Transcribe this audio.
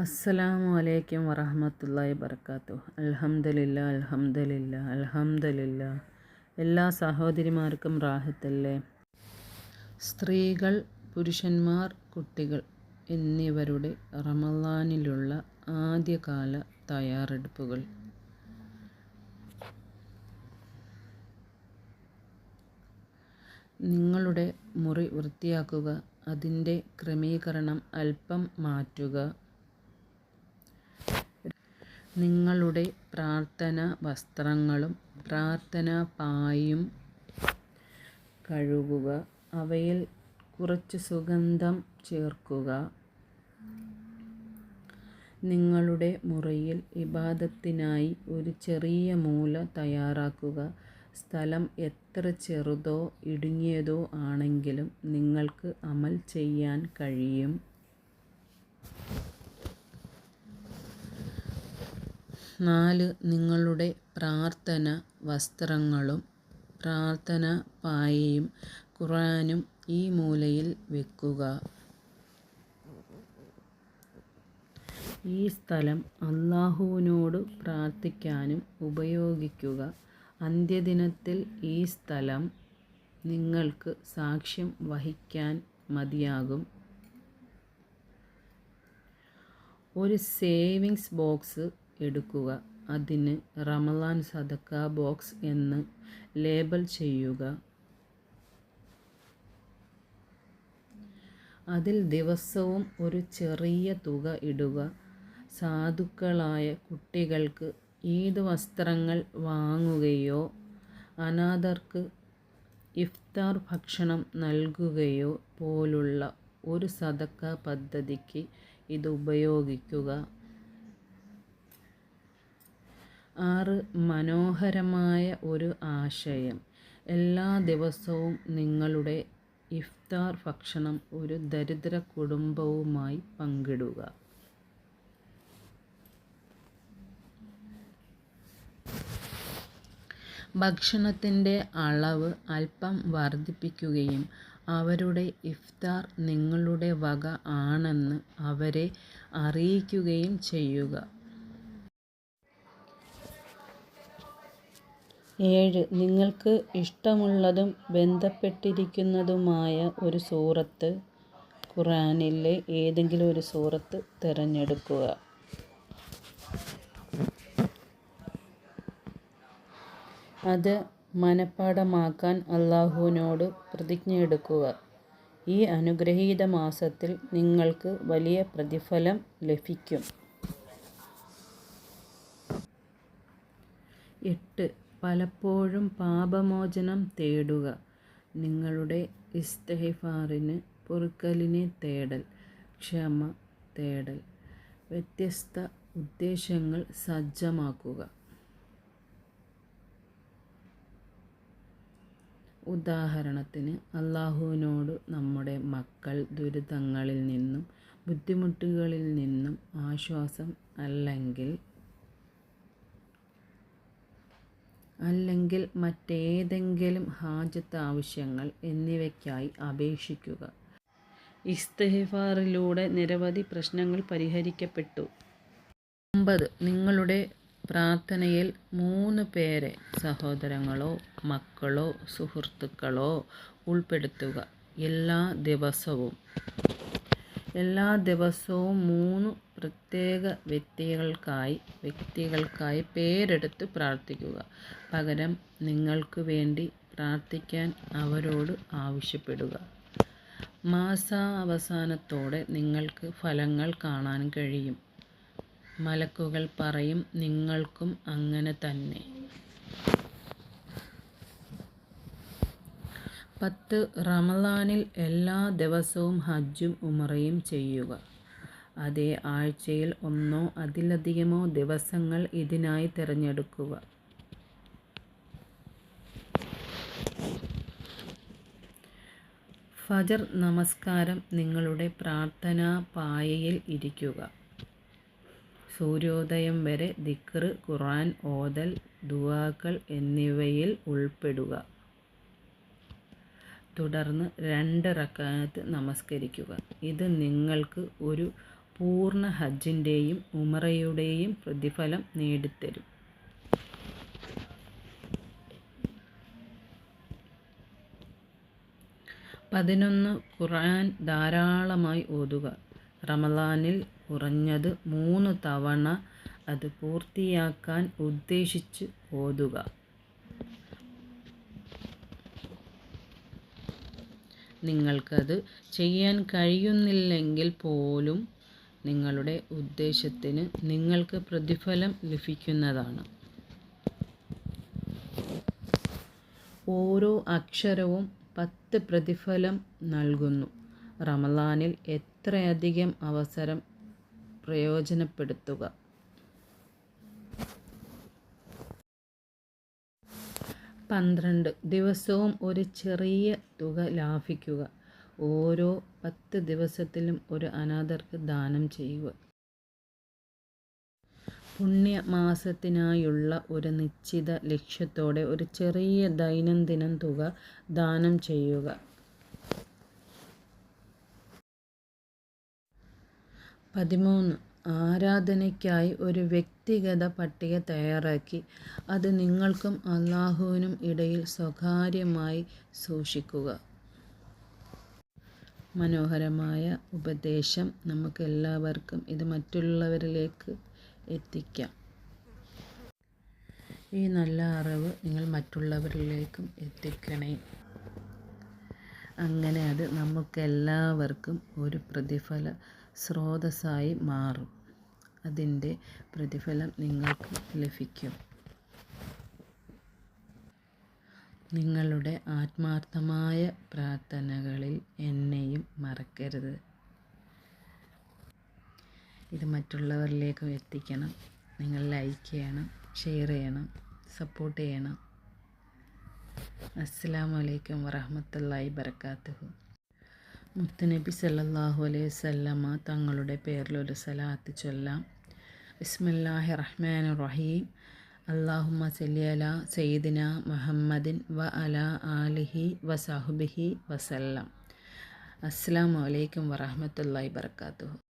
അസ്സലാമു അലൈക്കും വറഹ്മത്തുള്ളാഹി വബറകാതുഹു. അൽഹംദുലില്ലാ അൽഹംദുലില്ലാ അൽഹംദുലില്ലാ. എല്ലാ സഹോദരിമാർക്കും റാഹത്തല്ലേ. സ്ത്രീകൾ, പുരുഷന്മാർ, കുട്ടികൾ എന്നിവരുടെ റമളാനിലുള്ള ആദ്യകാല തയ്യാറെടുപ്പുകൾ. നിങ്ങളുടെ മുറി വൃത്തിയാക്കുക, അതിൻ്റെ ക്രമീകരണം അല്പം മാറ്റുക. നിങ്ങളുടെ പ്രാർത്ഥനാ വസ്ത്രങ്ങളും പ്രാർത്ഥനാ പായും കഴുകുക, അവയിൽ കുറച്ച് സുഗന്ധം ചേർക്കുക. നിങ്ങളുടെ മുറിയിൽ ഇബാദത്തിനായി ഒരു ചെറിയ മൂല തയ്യാറാക്കുക. സ്ഥലം എത്ര ചെറുതോ ഇടുങ്ങിയതോ ആണെങ്കിലും നിങ്ങൾക്ക് അമൽ ചെയ്യാൻ കഴിയും. നിങ്ങളുടെ പ്രാർത്ഥന വസ്ത്രങ്ങളും പ്രാർത്ഥനാ പായയും ഖുർആനും ഈ മൂലയിൽ വെക്കുക. ഈ സ്ഥലം അല്ലാഹുവിനോട് പ്രാർത്ഥിക്കാനും ഉപയോഗിക്കുക. അന്ത്യദിനത്തിൽ ഈ സ്ഥലം നിങ്ങൾക്ക് സാക്ഷ്യം വഹിക്കാൻ മതിയാകും. ഒരു സേവിങ്സ് ബോക്സ് എടുക്കുക, അതിന് റമളാൻ സദക്ക ബോക്സ് എന്ന് ലേബൽ ചെയ്യുക. അതിൽ ദിവസവും ഒരു ചെറിയ തുക ഇടുക. സാധുക്കളായ കുട്ടികൾക്ക് ഈദ് വസ്ത്രങ്ങൾ വാങ്ങുകയോ അനാഥർക്ക് ഇഫ്താർ ഭക്ഷണം നൽകുകയോ പോലുള്ള ഒരു സദക്ക പദ്ധതിക്ക് ഇത് ഉപയോഗിക്കുക. 6. മനോഹരമായ ഒരു ആശയം. എല്ലാ ദിവസവും നിങ്ങളുടെ ഇഫ്താർ ഭക്ഷണം ഒരു ദരിദ്ര കുടുംബവുമായി പങ്കിടുക. ഭക്ഷണത്തിൻ്റെ അളവ് അല്പം വർദ്ധിപ്പിക്കുകയും അവരുടെ ഇഫ്താർ നിങ്ങളുടെ വക ആണെന്ന് അവരെ അറിയിക്കുകയും ചെയ്യുക. 7. നിങ്ങൾക്ക് ഇഷ്ടമുള്ളതും ബന്ധപ്പെട്ടിരിക്കുന്നതുമായ ഒരു സൂറത്ത്, ഖുർആനിലെ ഏതെങ്കിലും ഒരു സൂറത്ത് തിരഞ്ഞെടുക്കുക. അത് മനഃപാഠമാക്കാൻ അല്ലാഹുവിനോട് പ്രതിജ്ഞയെടുക്കുക. ഈ അനുഗ്രഹീത മാസത്തിൽ നിങ്ങൾക്ക് വലിയ പ്രതിഫലം ലഭിക്കും. 8. പലപ്പോഴും പാപമോചനം തേടുക. നിങ്ങളുടെ ഇസ്തിഗ്ഫാറിന്, പൊറുക്കലിനെ തേടൽ, ക്ഷമ തേടൽ, വ്യത്യസ്ത ഉദ്ദേശങ്ങൾ സജ്ജമാക്കുക. ഉദാഹരണത്തിന്, അല്ലാഹുവിനോട് നമ്മുടെ മക്കൾ ദുരിതങ്ങളിൽ നിന്നും ബുദ്ധിമുട്ടുകളിൽ നിന്നും ആശ്വാസം അല്ലെങ്കിൽ മറ്റേതെങ്കിലും ഹാജത്ത് ആവശ്യങ്ങൾ എന്നിവയ്ക്കായി അപേക്ഷിക്കുക. ഇസ്തിഗ്ഫാറിലൂടെ നിരവധി പ്രശ്നങ്ങൾ പരിഹരിക്കപ്പെട്ടു. 9. നിങ്ങളുടെ പ്രാർത്ഥനയിൽ 3 പേരെ, സഹോദരങ്ങളോ മക്കളോ സുഹൃത്തുക്കളോ ഉൾപ്പെടുത്തുക. എല്ലാ ദിവസവും 3 പ്രത്യേക വ്യക്തികൾക്കായി പേരെടുത്ത് പ്രാർത്ഥിക്കുക. പകരം നിങ്ങൾക്ക് വേണ്ടി പ്രാർത്ഥിക്കാൻ അവരോട് ആവശ്യപ്പെടുക. മാസാവസാനത്തോടെ നിങ്ങൾക്ക് ഫലങ്ങൾ കാണാൻ കഴിയും. മലക്കുകൾ പറയും, നിങ്ങൾക്കും അങ്ങനെ തന്നെ. 10. റമളാനിൽ എല്ലാ ദിവസവും ഹജ്ജും ഉംറയും ചെയ്യുക. അതേ ആഴ്ചയിൽ 1 അതിലധികമോ ദിവസങ്ങൾ ഇതിനായി തിരഞ്ഞെടുക്കുക. ഫജ്ർ നമസ്കാരം നിങ്ങളുടെ പ്രാർത്ഥനാ പായയിൽ ഇരിക്കുക. സൂര്യോദയം വരെ ദിക്ർ, ഖുർആൻ ഓതൽ, ദുആകൾ എന്നിവയിൽ ഉൾപ്പെടുക. തുടർന്ന് 2 റക്അത്ത് നമസ്കരിക്കുക. ഇത് നിങ്ങൾക്ക് ഒരു പൂർണ്ണ ഹജ്ജിൻ്റെയും ഉംറയുടെയും പ്രതിഫലം നേടിത്തരും. 11. ഖുർആൻ ധാരാളമായി ഓതുക. റമളാനിൽ കുറഞ്ഞത് 3 തവണ അത് പൂർത്തിയാക്കാൻ ഉദ്ദേശിച്ച് ഓതുക. നിങ്ങൾക്കത് ചെയ്യാൻ കഴിയുന്നില്ലെങ്കിൽ പോലും നിങ്ങളുടെ ഉദ്ദേശത്തിന് നിങ്ങൾക്ക് പ്രതിഫലം ലഭിക്കുന്നതാണ്. ഓരോ അക്ഷരവും 10 പ്രതിഫലം നൽകുന്നു. റമളാനിൽ എത്രയധികം അവസരം പ്രയോജനപ്പെടുത്തുക. 12. ദിവസവും ഒരു ചെറിയ തുക ലാഭിക്കുക. ഓരോ 10 ദിവസത്തിലും ഒരു അനാഥർക്ക് ദാനം ചെയ്യുക. പുണ്യമാസത്തിനായുള്ള ഒരു നിശ്ചിത ലക്ഷ്യത്തോടെ ഒരു ചെറിയ ദൈനംദിന തുക ദാനം ചെയ്യുക. 13. ആരാധനയ്ക്കായി ഒരു വ്യക്തിഗത പട്ടിക തയ്യാറാക്കി അത് നിങ്ങൾക്കും അല്ലാഹുവിനും ഇടയിൽ സ്വകാര്യമായി സൂക്ഷിക്കുക. മനോഹരമായ ഉപദേശം. നമുക്കെല്ലാവർക്കും ഇത് മറ്റുള്ളവരിലേക്ക് എത്തിക്കാം. ഈ നല്ല അറിവ് നിങ്ങൾ മറ്റുള്ളവരിലേക്കും എത്തിക്കണേ. അങ്ങനെ അത് നമുക്കെല്ലാവർക്കും ഒരു പ്രതിഫല സ്രോതസ്സായി മാറും. അതിൻ്റെ പ്രതിഫലം നിങ്ങൾക്ക് ലഭിക്കും. നിങ്ങളുടെ ആത്മാർത്ഥമായ പ്രാർത്ഥനകളിൽ എന്നെയും മറക്കരുത്. ഇത് മറ്റുള്ളവരിലേക്കും എത്തിക്കണം. നിങ്ങൾ ലൈക്ക് ചെയ്യണം, ഷെയർ ചെയ്യണം, സപ്പോർട്ട് ചെയ്യണം. അസ്സലാമു അലൈക്കും വറഹ്മത്തുള്ളാഹി വബറകാതുഹു. മുത്തുനബി സല്ലല്ലാഹു അലൈഹി വസല്ലമ തങ്ങളുടെ പേരിൽ ഒരു സലാത്ത് ചൊല്ലാം. ബിസ്മില്ലാഹിർ റഹ്മാനിർ റഹീം. അല്ലാഹുമ്മ സല്ലി അലാ സയ്യിദിന മുഹമ്മദിൻ വ അലാ ആലിഹി വസഹ്ബിഹി വസല്ലം. അസ്സലാമു അലൈക്കും വറഹ്മത്തുള്ളാഹി വബറകാതുഹു.